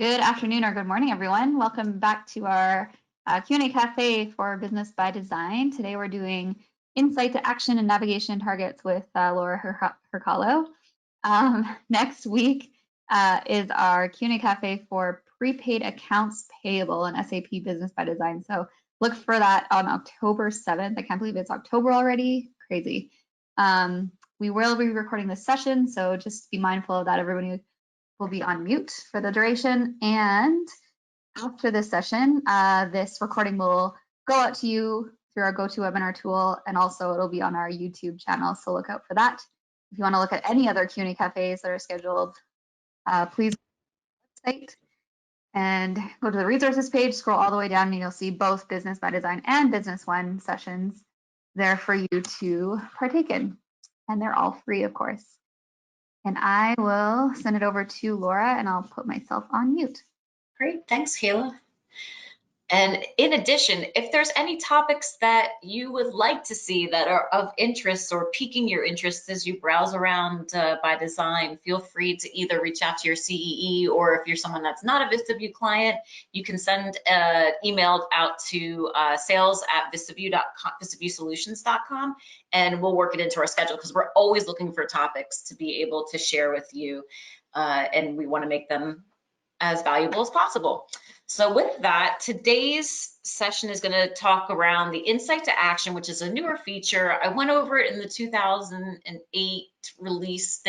Good afternoon or good morning, everyone. Welcome back to our Q&A Cafe for Business by Design. Today we're doing insight to action and navigation targets with Laura Hercalo. Next week is our Q&A Cafe for prepaid accounts payable in SAP Business by Design. So look for that on October 7th. I can't believe it's October already. Crazy. We will be recording this session, so just be mindful of that. Everybody will be on mute for the duration, and after this session, this recording will go out to you through our GoToWebinar tool, and also it'll be on our YouTube channel, so look out for that. If you want to look at any other Q&A cafes that are scheduled, please go to the website and go to the resources page, scroll all the way down, and you'll see both Business by Design and Business One sessions there for you to partake in, and they're all free, of course. And I will send it over to Laura, and I'll put myself on mute. Great, thanks, Kayla. And in addition, if there's any topics that you would like to see that are of interest or piquing your interest as you browse around ByDesign, feel free to either reach out to your CEE, or if you're someone that's not a VistaView client, you can send an email out to sales@vistaviewsolutions.com, and we'll work it into our schedule, because we're always looking for topics to be able to share with you, and we want to make them as valuable as possible. So with that, today's session is going to talk around the insight to action, which is a newer feature. I went over it in the 2008 release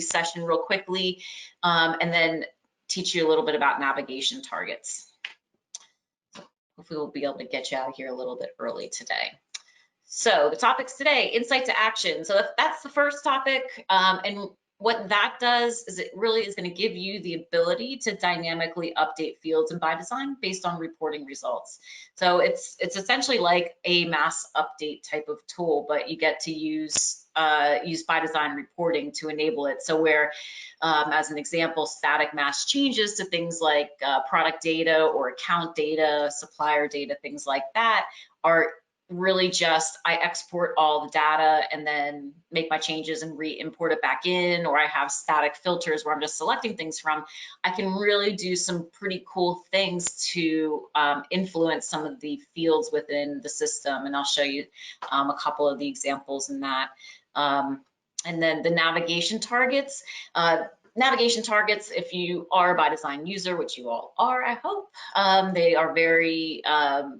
session real quickly, and then teach you a little bit about navigation targets. Hopefully we'll be able to get you out of here a little bit early today. So the topics today, insight to action. So that's the first topic, and what that does is it really is going to give you the ability to dynamically update fields in ByDesign based on reporting results. So it's essentially like a mass update type of tool, but you get to use ByDesign reporting to enable it. So where, as an example, static mass changes to things like product data or account data, supplier data, things like that are really just I export all the data and then make my changes and re-import it back in, or I have static filters where I'm just selecting things from. I can really do some pretty cool things to influence some of the fields within the system, and I'll show you a couple of the examples in that. And then the navigation targets. Navigation targets, if you are a ByDesign user, which you all are, I hope, they are very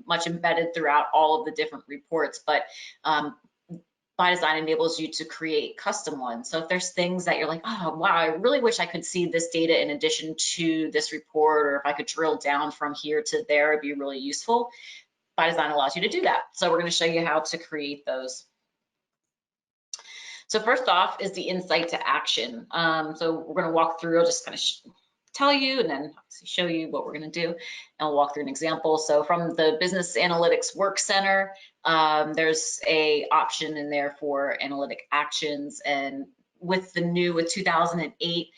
much embedded throughout all of the different reports, but ByDesign enables you to create custom ones. So if there's things that you're like, oh, wow, I really wish I could see this data in addition to this report, or if I could drill down from here to there, it'd be really useful. ByDesign allows you to do that. So we're going to show you how to create those. So first off is the insight to action. So we're going to walk through, I'll just kind of tell you and then show you what we're going to do, and we'll walk through an example. So from the Business Analytics Work Center, there's a option in there for analytic actions, and with 2008,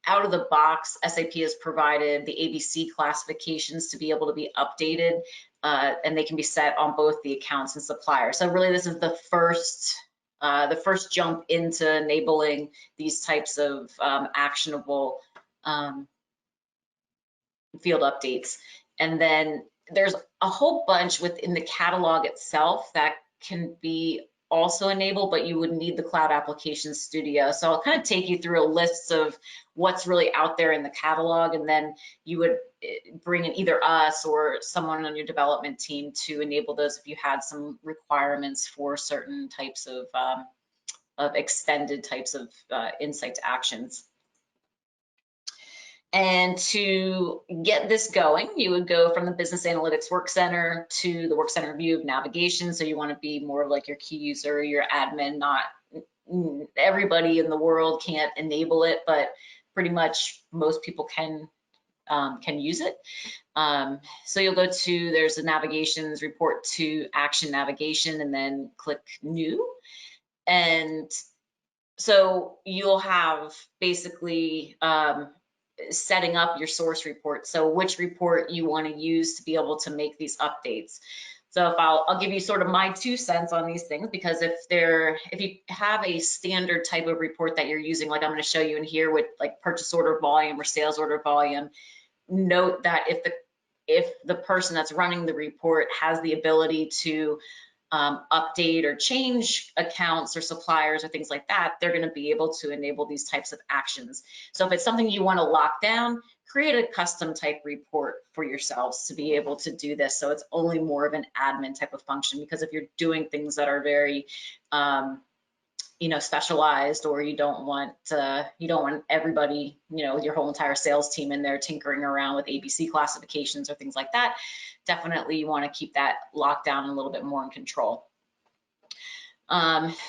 out of the box, SAP has provided the ABC classifications to be able to be updated, and they can be set on both the accounts and suppliers. So really this is the first jump into enabling these types of actionable field updates. And then there's a whole bunch within the catalog itself that can be also enabled, but you would need the Cloud Application Studio. So I'll kind of take you through a list of what's really out there in the catalog, and then you would bring in either us or someone on your development team to enable those if you had some requirements for certain types of extended types of insight to actions. And to get this going, you would go from the Business Analytics Work Center to the Work Center view of navigation. So you want to be more of like your key user, your admin. Not everybody in the world can't enable it, but pretty much most people can use it. So you'll go to, there's a navigations report to action navigation, and then click new. And so you'll have basically setting up your source report. So which report you want to use to be able to make these updates. So if I'll give you sort of my 2 cents on these things, because if you have a standard type of report that you're using, like I'm going to show you in here with like purchase order volume or sales order volume, note that if the person that's running the report has the ability to update or change accounts or suppliers or things like that, they're going to be able to enable these types of actions. So if it's something you want to lock down, create a custom type report for yourselves to be able to do this. So it's only more of an admin type of function, because if you're doing things that are very specialized, or you don't want everybody, your whole entire sales team in there tinkering around with ABC classifications or things like that, definitely you want to keep that locked down a little bit more in control.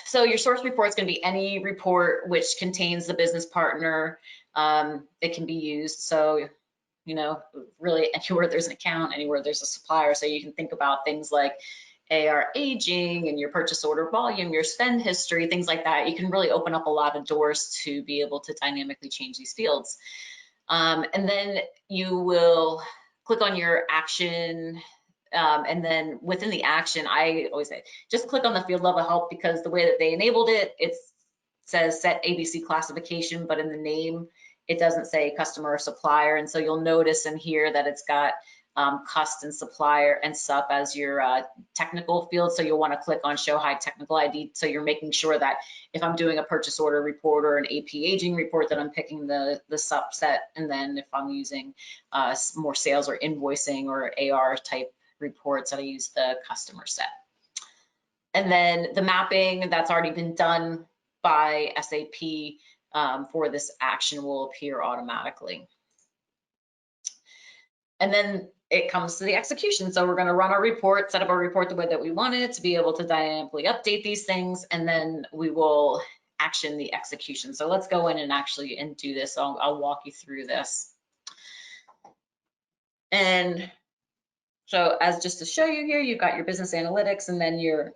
So your source report is going to be any report which contains the business partner. It can be used, so really anywhere there's an account, anywhere there's a supplier. So you can think about things like AR aging and your purchase order volume, your spend history, things like that. You can really open up a lot of doors to be able to dynamically change these fields. And then you will click on your action, and then within the action, I always say, just click on the field level help, because the way that they enabled it, it says set ABC classification, but in the name, it doesn't say customer or supplier. And so you'll notice in here that it's got custom supplier and SUP as your technical field. So you'll want to click on show high technical ID. So you're making sure that if I'm doing a purchase order report or an AP aging report, that I'm picking the SUP set. And then if I'm using more sales or invoicing or AR type reports, that I use the customer set. And then the mapping that's already been done by SAP for this action will appear automatically. And then it comes to the execution. So we're going to run our report, set up our report the way that we want it to be able to dynamically update these things, and then we will action the execution. So let's go in and actually do this. I'll walk you through this. And so as just to show you here, you've got your business analytics and then your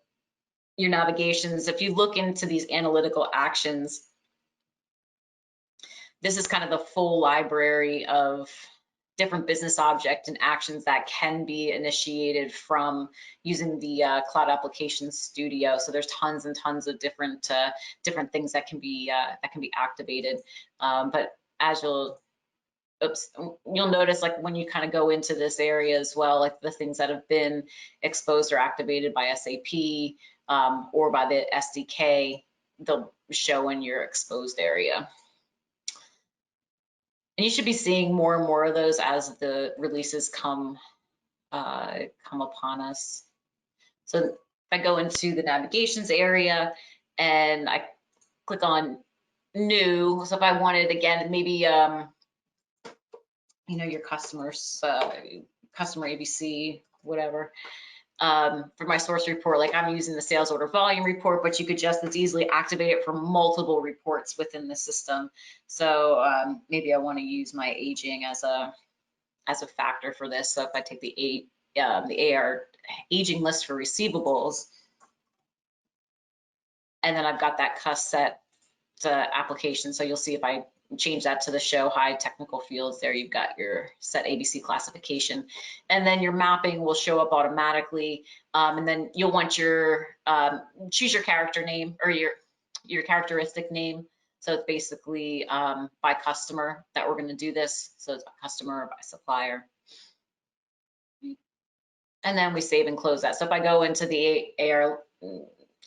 navigations. If you look into these analytical actions, this is kind of the full library of different business object and actions that can be initiated from using the Cloud Application Studio. So there's tons and tons of different things that can be activated. But as you'll notice, like when you kind of go into this area as well, like the things that have been exposed or activated by SAP or by the SDK, they'll show in your exposed area. And you should be seeing more and more of those as the releases come upon us. So if I go into the navigations area and I click on new, so if I wanted, again, maybe your customers, customer ABC, whatever. For my source report, like I'm using the sales order volume report, but you could just as easily activate it for multiple reports within the system. So maybe I want to use my aging as a factor for this. So if I take the AR aging list for receivables, and then I've got that cus set application. So you'll see if I change that to the show high technical fields, there you've got your set ABC classification, and then your mapping will show up automatically. And then you'll want your choose your character name or your characteristic name. So it's basically by customer that we're going to do this. So it's by customer or by supplier. And then we save and close that. So if I go into the AR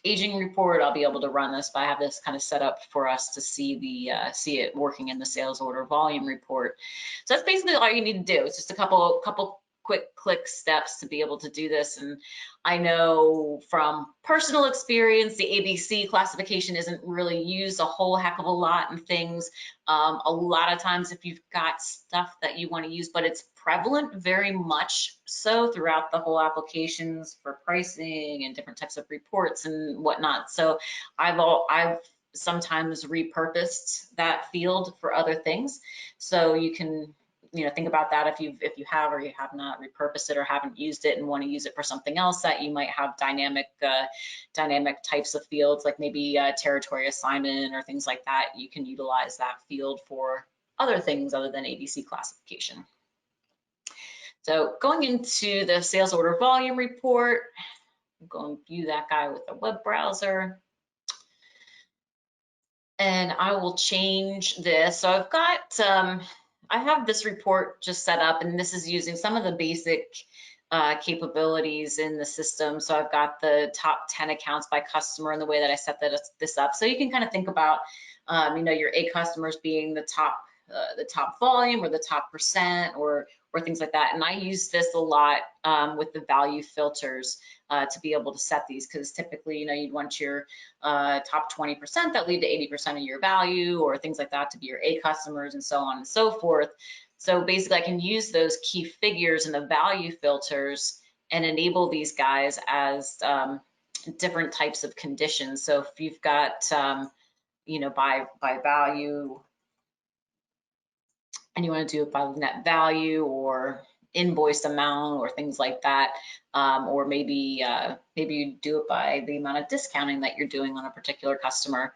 aging report, I'll be able to run this, but I have this kind of set up for us to see it working in the sales order volume report. So that's basically all you need to do. It's just a couple quick click steps to be able to do this. And I know from personal experience, the ABC classification isn't really used a whole heck of a lot in things. A lot of times if you've got stuff that you want to use, but it's prevalent very much so throughout the whole applications for pricing and different types of reports and whatnot. So I've sometimes repurposed that field for other things. So you can think about that if you have or you have not repurposed it or haven't used it and want to use it for something else, that you might have dynamic types of fields, like maybe territory assignment or things like that. You can utilize that field for other things other than ABC classification. So going into the sales order volume report, I'm going to view that guy with a web browser. And I will change this. So I've got I have this report just set up, and this is using some of the basic capabilities in the system. So I've got the top 10 accounts by customer and the way that I set this up. So you can kind of think about, your A customers being the top volume or the top percent or things like that. And I use this a lot with the value filters to be able to set these, because typically, you'd want your top 20% that lead to 80% of your value or things like that to be your A customers, and so on and so forth. So basically I can use those key figures and the value filters and enable these guys as different types of conditions. So if you've got, by value, and you want to do it by net value or invoiced amount or things like that, or maybe you do it by the amount of discounting that you're doing on a particular customer.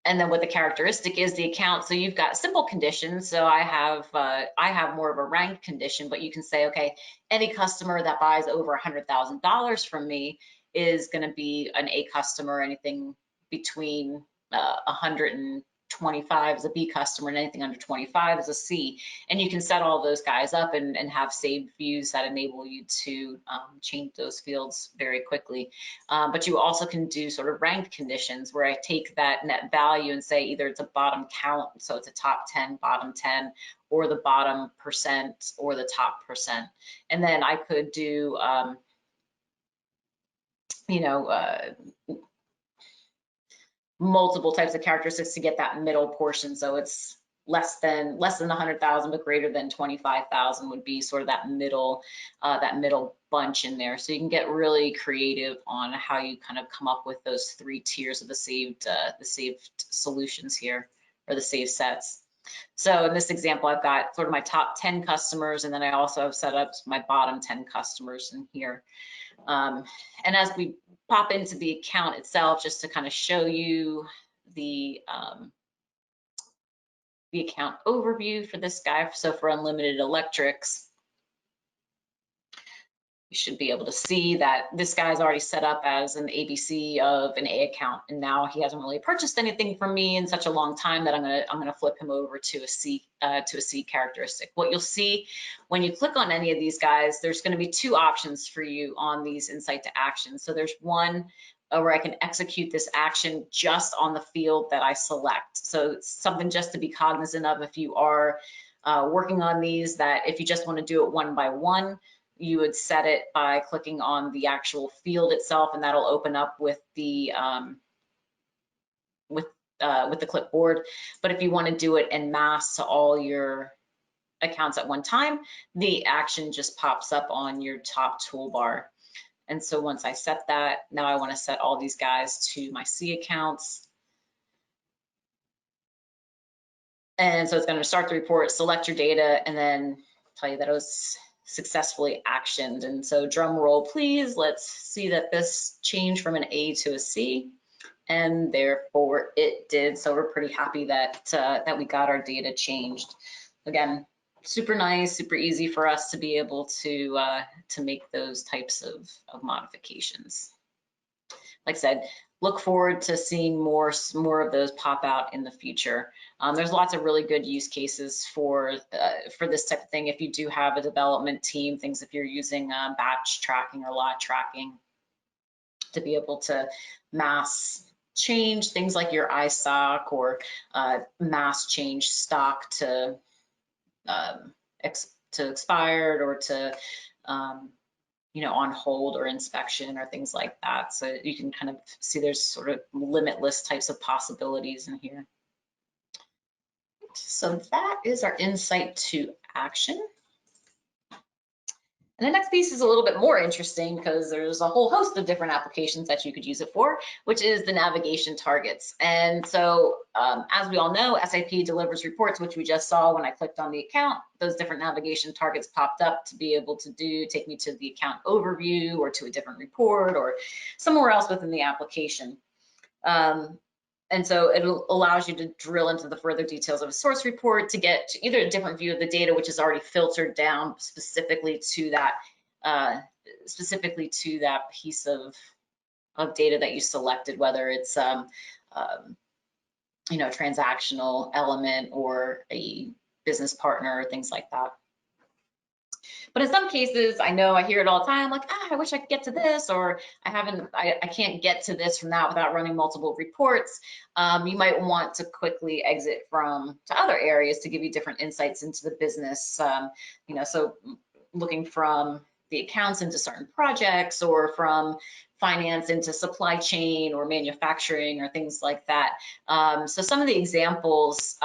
And then what the characteristic is the account. So you've got simple conditions. So I have more of a ranked condition, but you can say, okay, any customer that buys over $100,000 from me is going to be an A customer. Anything between 125 is a B customer, and anything under 25 is a C. And you can set all those guys up and have saved views that enable you to change those fields very quickly. But you also can do sort of ranked conditions where I take that net value and say either it's a bottom count, so it's a top 10, bottom 10, or the bottom percent or the top percent. And then I could do, multiple types of characteristics to get that middle portion. So it's less than 100,000, but greater than 25,000 would be sort of that middle bunch in there. So you can get really creative on how you kind of come up with those 3 tiers of the saved solutions here, or the saved sets. So in this example, I've got sort of my top 10 customers, and then I also have set up my bottom 10 customers in here. And as we pop into the account itself, just to kind of show you the account overview for this guy. So for Unlimited Electrics, you should be able to see that this guy's already set up as an ABC of an A account, and now he hasn't really purchased anything from me in such a long time that I'm gonna flip him over to a C characteristic. What you'll see when you click on any of these guys, there's going to be 2 options for you on these insight to action. So there's one where I can execute this action just on the field that I select. So it's something just to be cognizant of if you are working on these, that if you just want to do it one by one, you would set it by clicking on the actual field itself, and that'll open up with the clipboard. But if you want to do it en masse to all your accounts at one time, the action just pops up on your top toolbar. And so once I set that, now I want to set all these guys to my C accounts. And so it's going to start the report, select your data, and then tell you that it was successfully actioned. And so drum roll, please. Let's see that this changed from an A to a C, and therefore it did. So we're pretty happy that that we got our data changed. Again, super nice, super easy for us to be able to make those types of modifications. Like I said, look forward to seeing more of those pop out in the future. There's lots of really good use cases for this type of thing. If you do have a development team, things if you're using batch tracking or lot tracking, to be able to mass change things like your iStock, or mass change stock to expired, or to on hold or inspection or things like that. So you can kind of see there's sort of limitless types of possibilities in here. So that is our insight to action. And the next piece is a little bit more interesting because there's a whole host of different applications that you could use it for, which is the navigation targets. And so as we all know, SAP delivers reports, which we just saw when I clicked on the account. Those different navigation targets popped up to be able to take me to the account overview, or to a different report, or somewhere else within the application. And so it allows you to drill into the further details of a source report to get either a different view of the data, which is already filtered down specifically to that piece of data that you selected, whether it's transactional element or a business partner or things like that. But in some cases, I know I hear it all the time, like, I wish I could get to this, or I can't get to this from that without running multiple reports. You might want to quickly exit to other areas to give you different insights into the business. So looking from the accounts into certain projects, or from finance into supply chain or manufacturing or things like that. So some of the examples,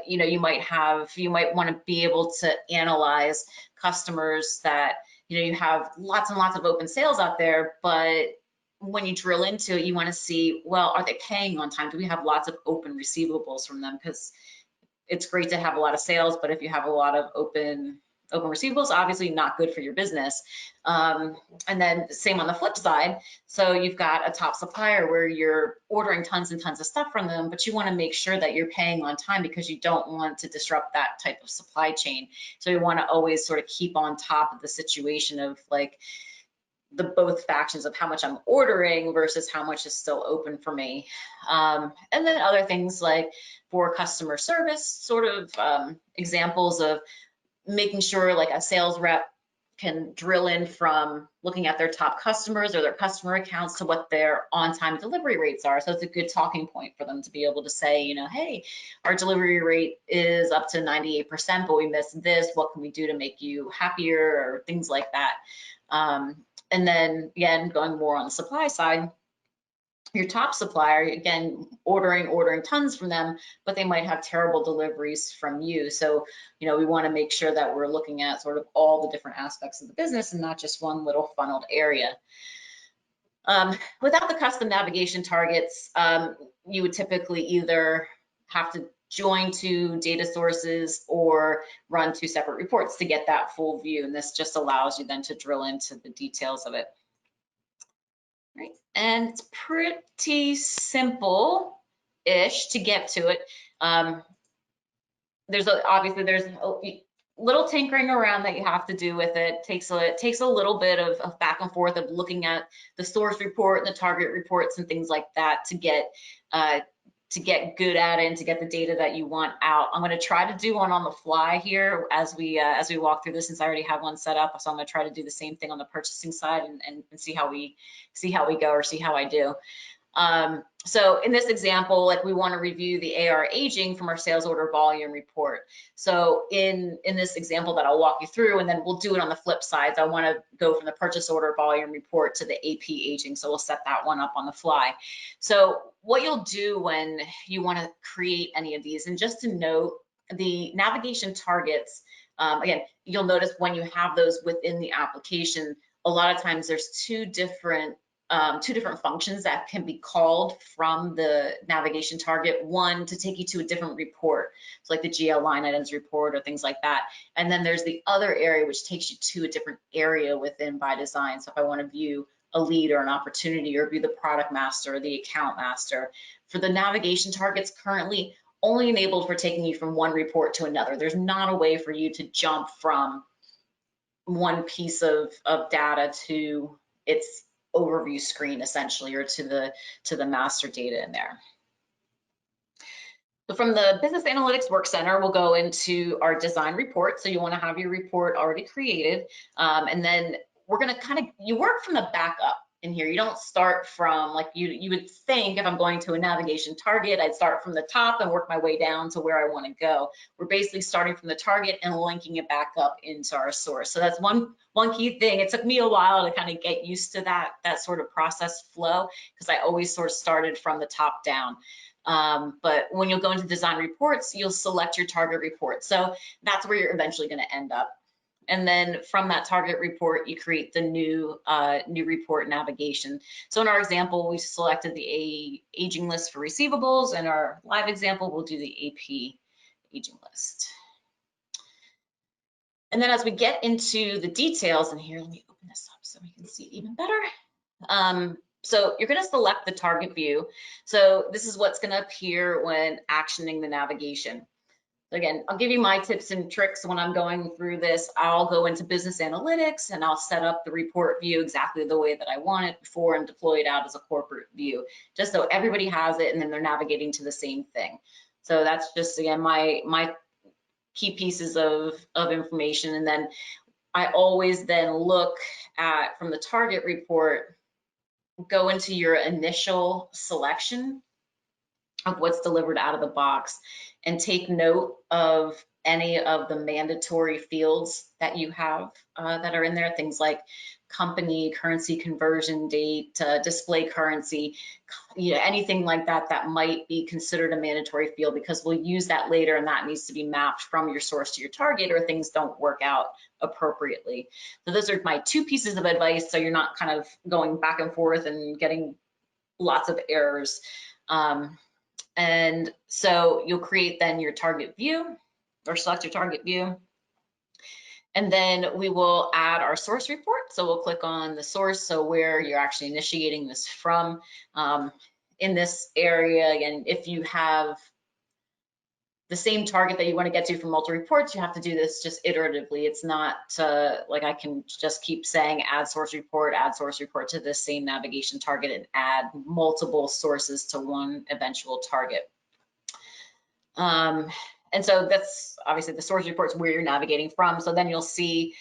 you might want to be able to analyze customers that, you have lots and lots of open sales out there, but when you drill into it, you want to see, well, are they paying on time? Do we have lots of open receivables from them? Because it's great to have a lot of sales, but if you have a lot of open receivables, obviously not good for your business. And then same on the flip side. So you've got a top supplier where you're ordering tons and tons of stuff from them, but you want to make sure that you're paying on time because you don't want to disrupt that type of supply chain. So you want to always sort of keep on top of the situation of like the both factions of how much I'm ordering versus how much is still open for me. And then other things like for customer service, sort of examples of making sure like a sales rep can drill in from looking at their top customers or their customer accounts to what their on-time delivery rates are. So it's a good talking point for them to be able to say, hey, our delivery rate is up to 98%, but we missed this. What can we do to make you happier, or things like that. And then again, going more on the supply side, your top supplier, again, ordering tons from them, but they might have terrible deliveries from you. So, we want to make sure that we're looking at sort of all the different aspects of the business and not just one little funneled area. Without the custom navigation targets, you would typically either have to join two data sources or run two separate reports to get that full view. And this just allows you then to drill into the details of it. Right. And it's pretty simple-ish to get to it. Obviously there's a little tinkering around that you have to do with it. It takes a little bit of back and forth of looking at the source report and the target reports and things like that to get good at it and to get the data that you want out. I'm going to try to do one on the fly here as we walk through this, since I already have one set up. So I'm going to try to do the same thing on the purchasing side and see how we go, or see how I do. So in this example, like we want to review the AR aging from our sales order volume report. So in this example that I'll walk you through, and then we'll do it on the flip side. I want to go from the purchase order volume report to the AP aging. So we'll set that one up on the fly. So what you'll do when you want to create any of these, and just to note, the navigation targets, again, you'll notice when you have those within the application, a lot of times there's two different functions that can be called from the navigation target. One to take you to a different report, so like the GL line items report or things like that. And then there's the other area which takes you to a different area within ByDesign. So if I want to view a lead or an opportunity, or view the product master or the account master, for the navigation targets, currently only enabled for taking you from one report to another. There's not a way for you to jump from one piece of data to its overview screen, essentially, or to the master data in there. So from the Business Analytics Work Center, we'll go into our design report. So you want to have your report already created, and then we're going to you work from the back up in here. You don't start from, like you would think, if I'm going to a navigation target, I'd start from the top and work my way down to where I want to go. We're basically starting from the target and linking it back up into our source. So that's one key thing. It took me a while to kind of get used to that sort of process flow, because I always sort of started from the top down. But when you'll go into design reports, you'll select your target report. So that's where you're eventually going to end up. And then from that target report, you create the new report navigation. So in our example, we selected the aging list for receivables. In our live example, we'll do the AP aging list. And then as we get into the details, and here, let me open this up so we can see it even better. So you're going to select the target view. So this is what's going to appear when actioning the navigation. Again, I'll give you my tips and tricks when I'm going through this. I'll go into business analytics and I'll set up the report view exactly the way that I want it before and deploy it out as a corporate view, just so everybody has it and then they're navigating to the same thing. So that's just, again, my key pieces of information. And then I always then look at, from the target report, go into your initial selection of what's delivered out of the box and take note of any of the mandatory fields that you have that are in there, things like company, currency conversion date, display currency, anything like that that might be considered a mandatory field, because we'll use that later and that needs to be mapped from your source to your target, or things don't work out appropriately. So those are my two pieces of advice, so you're not kind of going back and forth and getting lots of errors. And so you'll create then your target view, or select your target view. And then we will add our source report. So we'll click on the source, so where you're actually initiating this from. In this area, again, if you have the same target that you want to get to from multiple reports, you have to do this just iteratively. It's not like I can just keep saying add source report to this same navigation target and add multiple sources to one eventual target. And so that's obviously the source reports where you're navigating from. So then you'll see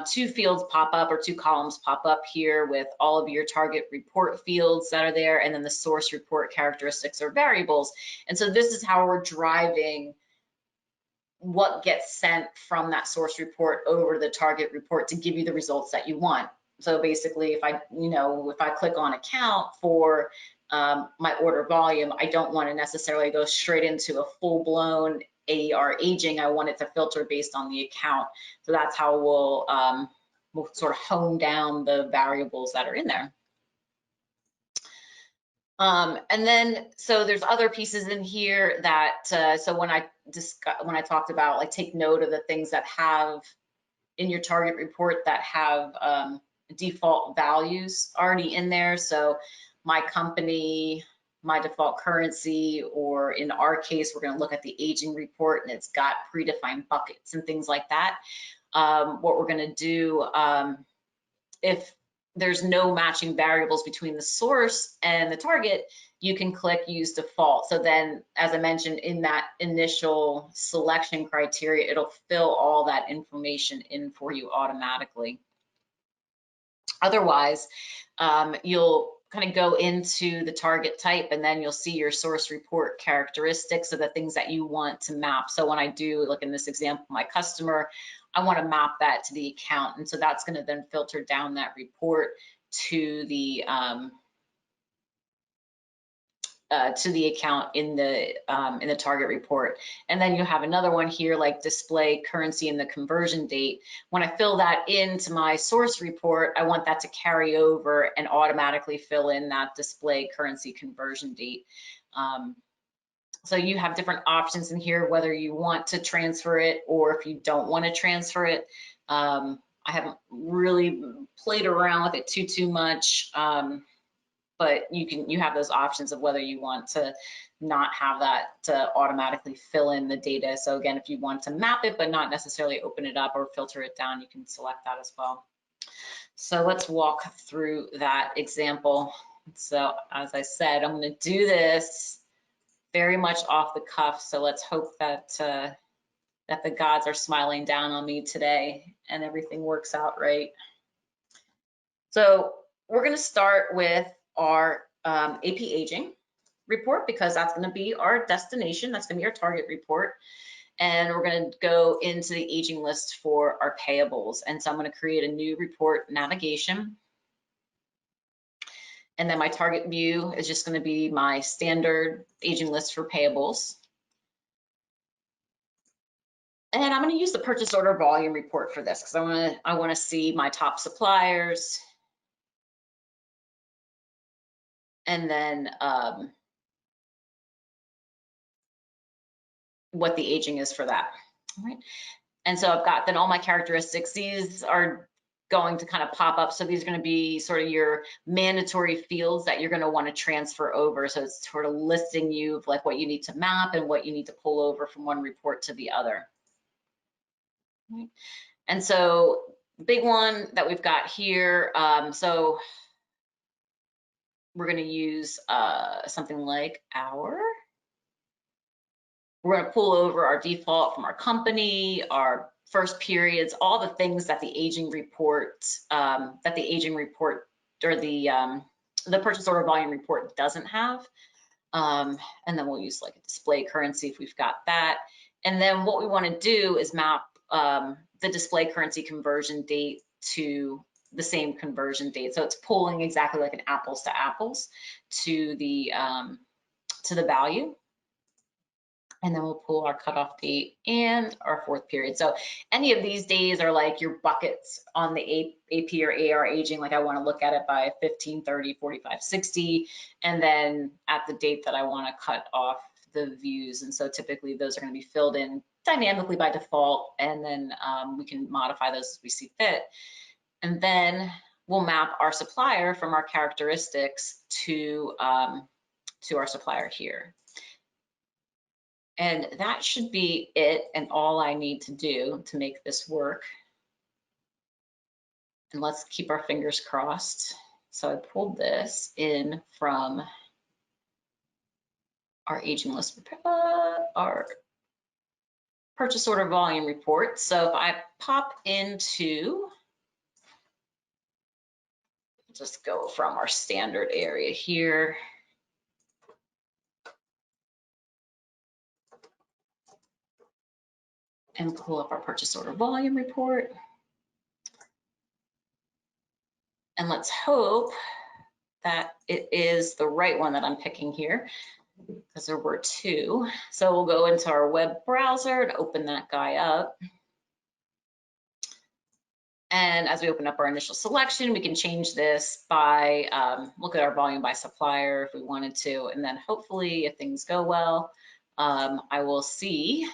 two fields pop up, or two columns pop up here with all of your target report fields that are there, and then the source report characteristics or variables. And so this is how we're driving what gets sent from that source report over to the target report to give you the results that you want. So basically, if I click on account for my order volume, I don't want to necessarily go straight into a full-blown AER aging. I want it to filter based on the account. So that's how we'll sort of hone down the variables that are in there. And then, so there's other pieces in here that, so when I talked about, like, take note of the things that have in your target report that have default values already in there. So my company, my default currency, or in our case, we're going to look at the aging report and it's got predefined buckets and things like that. What we're going to do, if there's no matching variables between the source and the target, you can click use default. So then, as I mentioned, in that initial selection criteria, it'll fill all that information in for you automatically. Otherwise, you'll kind of go into the target type, and then you'll see your source report characteristics of the things that you want to map. So when I do, like in this example, my customer, I want to map that to the account. And so that's going to then filter down that report to the account in the target report. And then you have another one here, like display currency and the conversion date. When I fill that into my source report, I want that to carry over and automatically fill in that display currency conversion date. So you have different options in here, whether you want to transfer it or if you don't want to transfer it. I haven't really played around with it too much. But you have those options of whether you want to not have that to automatically fill in the data. So again, if you want to map it but not necessarily open it up or filter it down, you can select that as well. So let's walk through that example. So as I said, I'm going to do this very much off the cuff. So let's hope that that the gods are smiling down on me today and everything works out right. So we're going to start with our AP aging report, because that's going to be our destination. That's going to be our target report. And we're going to go into the aging list for our payables. And so I'm going to create a new report navigation. And then my target view is just going to be my standard aging list for payables. And I'm going to use the purchase order volume report for this, because I want to see my top suppliers. And then what the aging is for that. All right. And so I've got then all my characteristics. These are going to kind of pop up. So these are going to be sort of your mandatory fields that you're going to want to transfer over. So it's sort of listing you of like what you need to map and what you need to pull over from one report to the other. Right. And so the big one that we've got here, so we're going to use something like our We're going to pull over our default from our company, our first periods, all the things that the aging report, or the purchase order volume report doesn't have. And then we'll use like a display currency if we've got that. And then what we want to do is map the display currency conversion date to the same conversion date. So it's pulling exactly like an apples to apples to the value. And then we'll pull our cutoff date and our fourth period. So any of these days are like your buckets on the AP or AR aging. Like I want to look at it by 15, 30, 45, 60, and then at the date that I want to cut off the views. And so typically those are going to be filled in dynamically by default, and then we can modify those as we see fit. And then we'll map our supplier from our characteristics to our supplier here. And that should be it and all I need to do to make this work. And let's keep our fingers crossed. So I pulled this in from our aging list, our purchase order volume report. So if I pop into, just go from our standard area here. And pull up our purchase order volume report. And let's hope that it is the right one that I'm picking here, because there were two. So we'll go into our web browser and open that guy up. And as we open up our initial selection, we can change this by, look at our volume by supplier if we wanted to. And then hopefully, if things go well, I will see.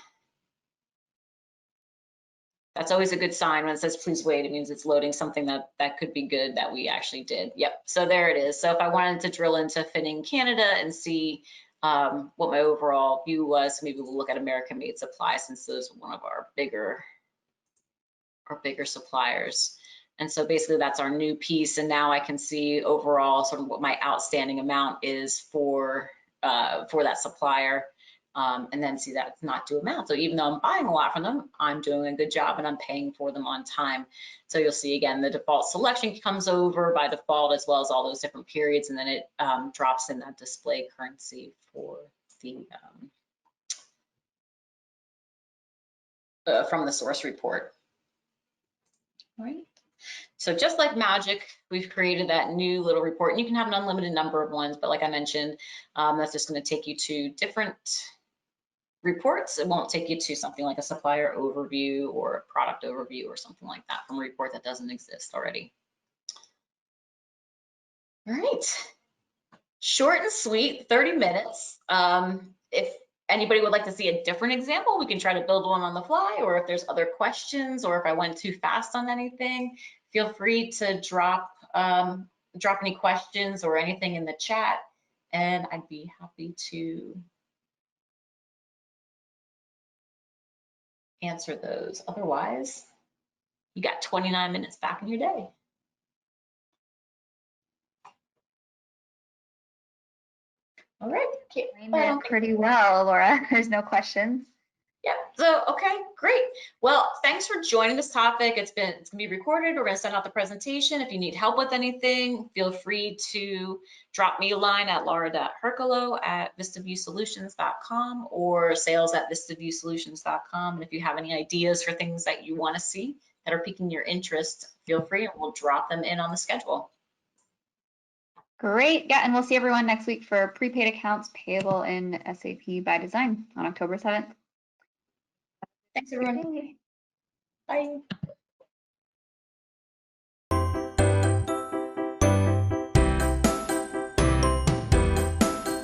That's always a good sign when it says, please wait. It means it's loading something that could be good that we actually did. Yep, so there it is. So if I wanted to drill into Finning Canada and see what my overall view was, maybe we'll look at American Made Supply, since those are one of our bigger suppliers. And so basically that's our new piece. And now I can see overall sort of what my outstanding amount is for that supplier. And then see that it's not due amount. So even though I'm buying a lot from them, I'm doing a good job and I'm paying for them on time. So you'll see again, the default selection comes over by default, as well as all those different periods. And then it drops in that display currency for the, from the source report. All right. So just like magic, we've created that new little report, and you can have an unlimited number of ones, but like I mentioned, that's just going to take you to different reports. It won't take you to something like a supplier overview or a product overview or something like that from a report that doesn't exist already. All right, short and sweet, 30 minutes. If anybody would like to see a different example, we can try to build one on the fly, or if there's other questions, or if I went too fast on anything, feel free to drop any questions or anything in the chat, and I'd be happy to answer those. Otherwise, you got 29 minutes back in your day. All right. Explained it pretty well, Laura. There's no questions. Yeah. So, okay, great. Well, thanks for joining this topic. It's gonna be recorded. We're gonna send out the presentation. If you need help with anything, feel free to drop me a line at laura.herculo@vistaviewsolutions.com or sales@vistaviewsolutions.com. And if you have any ideas for things that you want to see that are piquing your interest, feel free and we'll drop them in on the schedule. Great. Yeah, and we'll see everyone next week for prepaid accounts payable in SAP ByDesign on October 7th. Thanks, everyone. Bye.